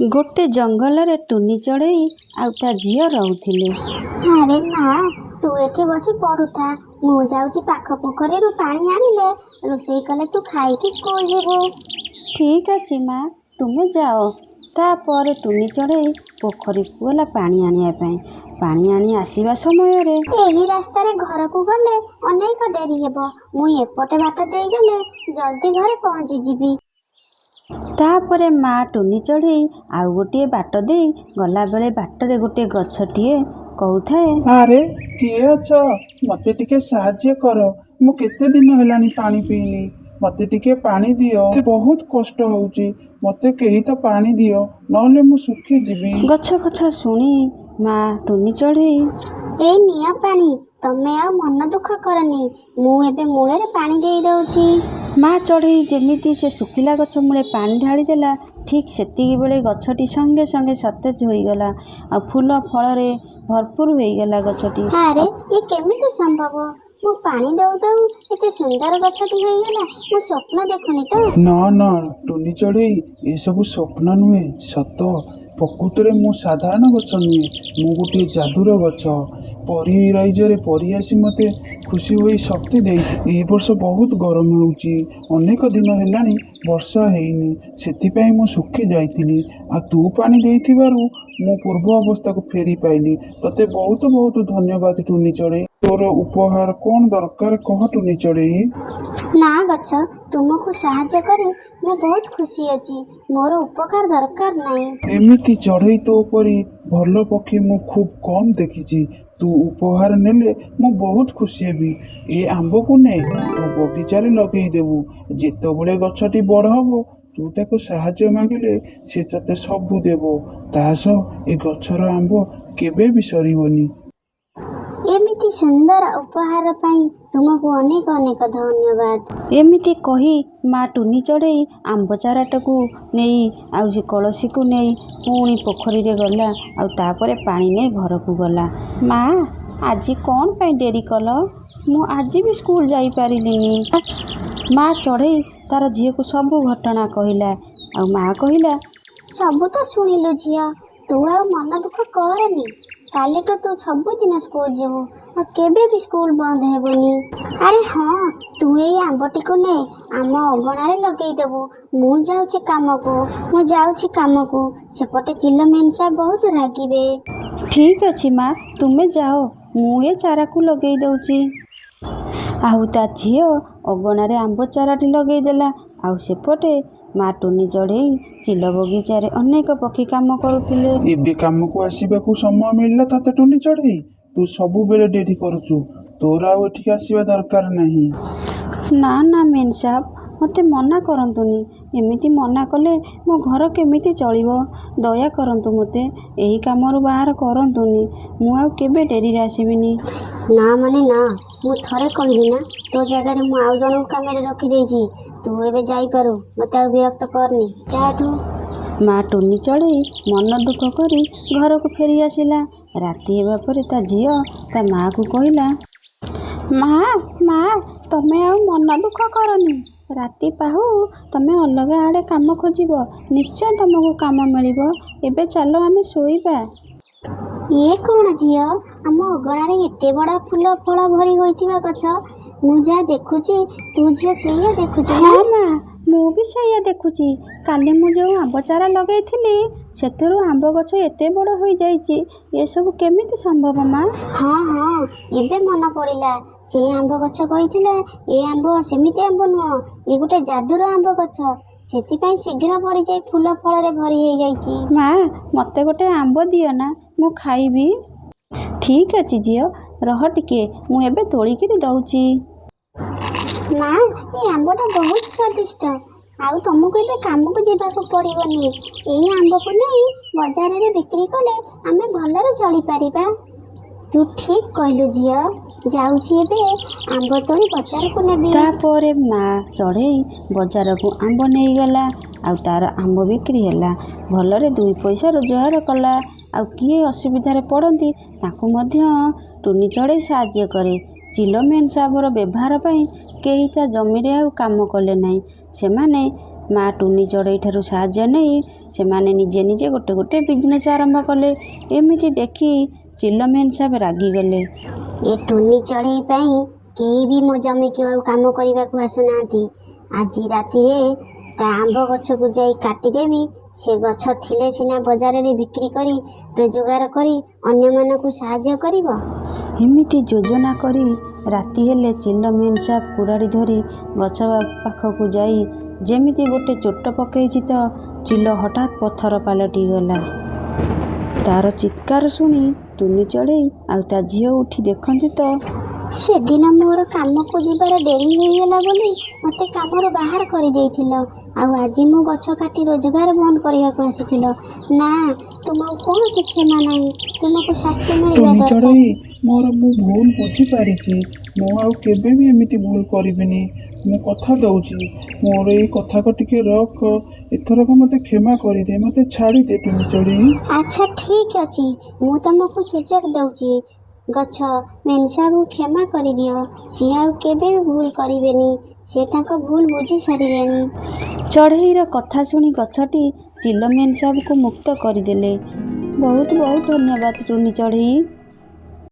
गोटे जंगल टुनी चढ़ई आउ ता झियो रहुथिले। अरे माँ तू एठी बसी पढ़ुता मु जाऊची पाख पोखरी पानी आनिले रोषेई कले तू खाइकी स्कूल जीवु। ठीक अच्छे माँ तुमे जाओ। तापर टुनी चढ़ई पोखरी को गला पानी आनिया पानी आनी आसीबा समय रे एही रास्ता रे घर को गले अनेक डेरी हेबो मु एपटे बाट देई गले जल्दी घरे पहुंची जीबी। तापरे माँ टुनी चढ़ई आउ गोटे बाट दे गला बेले बाटरे गोटे गछटिए कहूथाए, अरे किए अछ मते टिके साहाଯ୍ୟ कर मु केते दिन हेलानी पानी पीनी मते टिके पानी दियो बहुत कष्ट होउची मते केही तो पानी दियो नले मु सुखी जीवी। गछ कथा शुणी माँ टुनी चढ़ई ए निया पानी तमे आ मन दुख करनी मु एबे मूले पानी देई दउची। माँ चढ़ई जेमिति से सुखिला गछ मूले पानी ढाली देला ठीक सेतिकी बेले गछटी संगे संगे सतेज होईगला आ फूल फल रे भरपूर होईगला गछटी। अरे ये केमिति संभव मु पानी दउ दउ एते सुंदर गछटी होईगला मु स्वप्न देखुनी तो। ना ना टुनी चढ़ई ए सब स्वप्न नुहे सत प्रकृत रे मु साधारण गछ नुहे मु गोटे जादूर गछ परी राइजरे परी आसी मते खुशी होई शक्ति दे। ए वर्ष बहुत गरम होउची अनेक दिन हेलानी वर्षा हेइनी सेतिपई मु सुखी जाइतिनी आ तू पानी देइथिबारु मु पूर्व अवस्था को फेरी पाइली तते बहुत बहुत धन्यवाद टुनी चढ़ई। तोर उपहार कौन दरकार कह टुनी चढ़ई। ना गछ तुमको साहाଯ୍य करे मु बहुत खुशी अछि मोर उपकार दरकार नाही। एमिति चढ़ई तो परी भल पक्षी मु खूब कम देखिची तू उपहार नेले मु बहुत खुशी हेबी। ए आंब को ने तू बगीचारे लगेई देबू जेतबेले गछटी बड़ हबो तू ताको साहाଯ୍य मांगिले से तते सब देबो तास ए गछर आंब केबे भी सरीबनी। एमिति सुंदर उपहार पाई तुमको अनेक अनेक धन्यवाद। एमिति कही माँ टुनी चढ़ई आंब चाराटकू नहीं आउ जे कलसी को नहीं पुणी पोखरी रे गला आउ तापरे पानी नहीं घर को गला। माँ आज कौन पाई डेरी कल मु आज भी स्कूल जाई पारिलिनी। माँ चढ़ई तार झील को सब घटना कहला आउ माँ कहला सब तो सुनिलु झिया तू आ मन दुख करनी काले तो तू सबुदिन स्कूल जीवु आ केबे भी स्कूल बंद हेबनी। अरे हाँ तू ए आंबटी को ने आम अगणारे लगेई देबू मु जाउची काम को सेपटे चिल्लो मेनसा बहुत रागिबे। ठीक अच्छी माँ तुम्हें जाओ मु ये चारा को लगेई दउची। आउ ता झियो अगणारे आंब चाराटी लगेई देला आउ सेपटे माँ टुनी चढ़ई चिल बगीचारे अनेक पक्षी काम करुथिले। एबे काम को आसीबाकू समय मिलला तते टुनी चढ़ई तू सबु बेले डेरी करूचु तोर आउ एठी आसीबा दरकार नाही। ना ना मेन साहब मते मना करंतुनी एमिति मना कले मो घर केमिति चलिबो दया करंतु मते एही कामरु बाहर करंतुनी मु आउ केबे डेरी रे आसीबिनी। ना माने ना मु थरे कहली ना तो जगह रे मु आउ जणो कामेरे रखी देछि तू एबे जाई पारू मते आ विरक्त करनी जाठू। माँ टुनी चढ़ई मन दुख करी घर को फेरी आसिला। राति हेबा परे ता झियो ता माँ को कहला माँ माँ तमे आउ मन दुख करनी राति पाहु तमे अलग आड़े काम खोजिब निश्चय तुमको काम मिलिबो एबे चलो आमे सोईबा। ये कौन झियो आम अगणारे एते बड़ा फूल फल भरी होइथिबा गछ मु जा देखुची तू झियो सेया देखुची। हाँ माँ मु भी सैया देखुची काली मु जो आंब चारा लगेइथिली सेतुरु आंब गछ एते बड़ होई जाईची ये सब केमिति संभव माँ। हाँ हाँ एबे मन पड़िला से आंब गछ कहिथिला ए आंब सेमिति आंब नुह ये गोटे जादूर आंब गछ सेतिपई शीघ्र पड़ी जाई फूल फल रे भरी होई जाईची। माँ मते गोटे आंब दियो ना मु खाइबी। ठीक अछि झियो रह टिके मु एबे तोड़िकिरी दउची। माँ ये आंबटा बहुत स्वादिष्ट आउ तुमको एबे काम को जीवाको पड़िबनी एई आंब को नहीं बाजार रे बिक्री कले आमे भलरे चली पारिबा। तू ठीक कहलु झियो जाउची एबे आंब तोड़ी बाजार को नेबी। तापरे माँ चढ़ई बाजार को आंब नहीं गला आउ तार आंब बिक्री हैला भलरे 2 पैसा रोजगार कला आउ किए असुविधा रे पड़ती ताकू मध्य टुनी चढ़ई साहाଯ୍य करे। चिलो मेन साहबर व्यवहार पाई केही ता जमी रे आउ काम कले नाही सेमाने माँ टुनी चढ़ई ठारू साहाଯ୍य नहीं ସେମାନେ ନିଜେ ନିଜେ ଗୋଟେ ଗୋଟେ ବିଜନେସ୍ ଆରମ୍ଭ କଲେ। ଏମିତି ଦେଖି ଚିଲମେନ୍ ସାହେବ ରାଗିଗଲେ। ଏ ଟୁନି ଚଢ଼େଇ ପାଇଁ କେହି ବି ମୋ ଜମିକୁ ଆଉ କାମ କରିବାକୁ ଆସୁନାହାନ୍ତି। ଆଜି ରାତିରେ ତା ଆମ୍ବ ଗଛକୁ ଯାଇ କାଟିଦେବି। ସେ ଗଛ ଥିଲେ ସିନା ବଜାରରେ ବିକ୍ରି କରି ରୋଜଗାର କରି ଅନ୍ୟମାନଙ୍କୁ ସାହାଯ୍ୟ କରିବ। ଏମିତି ଯୋଜନା କରି ରାତି ହେଲେ ଚିଲମେନ୍ ସାହେବ କୁରାଢ଼ୀ ଧରି ଗଛ ପାଖକୁ ଯାଇ ଯେମିତି ଗୋଟେ ଚୋଟ ପକେଇଛି ତ ଚିଲ ହଠାତ୍ ପଥର ପାଲଟିଗଲା। ତାର ଚିତ୍କାର ଶୁଣି ଟୁନି ଚଢ଼େଇ ଆଉ ତା ଝିଅ ଉଠି ଦେଖନ୍ତି ତ ସେଦିନ ମୋର କାମକୁ ଯିବାର ଡେରି ହେଇଗଲା ବୋଲି ମୋତେ କାମରୁ ବାହାର କରିଦେଇଥିଲ। ଆଉ ଆଜି ମୁଁ ଗଛ କାଟି ରୋଜଗାର ବନ୍ଦ କରିବାକୁ ଆସିଥିଲ। ନା, ତୁମକୁ କୌଣସି କ୍ଷମା ନାହିଁ। ତୁମକୁ ଶାସ୍ତି ମିଳିବା ଟୁନି ଦରକାର। ଚଢ଼େଇ ମୁଁ ଭୁଲ ବୁଝିପାରିଛି। ମୁଁ ଆଉ କେବେ ବି ଏମିତି ଭୁଲ କରିବିନି। ମୁଁ କଥା ଦଉଛି, ମୋର ଏଇ କଥାକୁ ଟିକେ ରଖ। ଏଥରକ ମୋତେ କ୍ଷମା କରିଦେ, ମୋତେ ଛାଡ଼ିଦେ ଟୁନି ଚଢ଼େଇ। ଆଚ୍ଛା ଠିକ୍ ଅଛି, ମୁଁ ତୁମକୁ ସୁଯୋଗ ଦେଉଛି। ଗଛ ମେନସାକୁ କ୍ଷମା କରିଦିଅ। ସିଏ ଆଉ କେବେ ବି ଭୁଲ କରିବେନି। ସେ ତାଙ୍କ ଭୁଲ ବୁଝି ସାରିଲେଣି। ଚଢ଼େଇର କଥା ଶୁଣି ଗଛଟି ଚିଲମେନ୍ ସାହେବକୁ ମୁକ୍ତ କରିଦେଲେ। ବହୁତ ବହୁତ ଧନ୍ୟବାଦ ଟୁନି ଚଢ଼େଇ।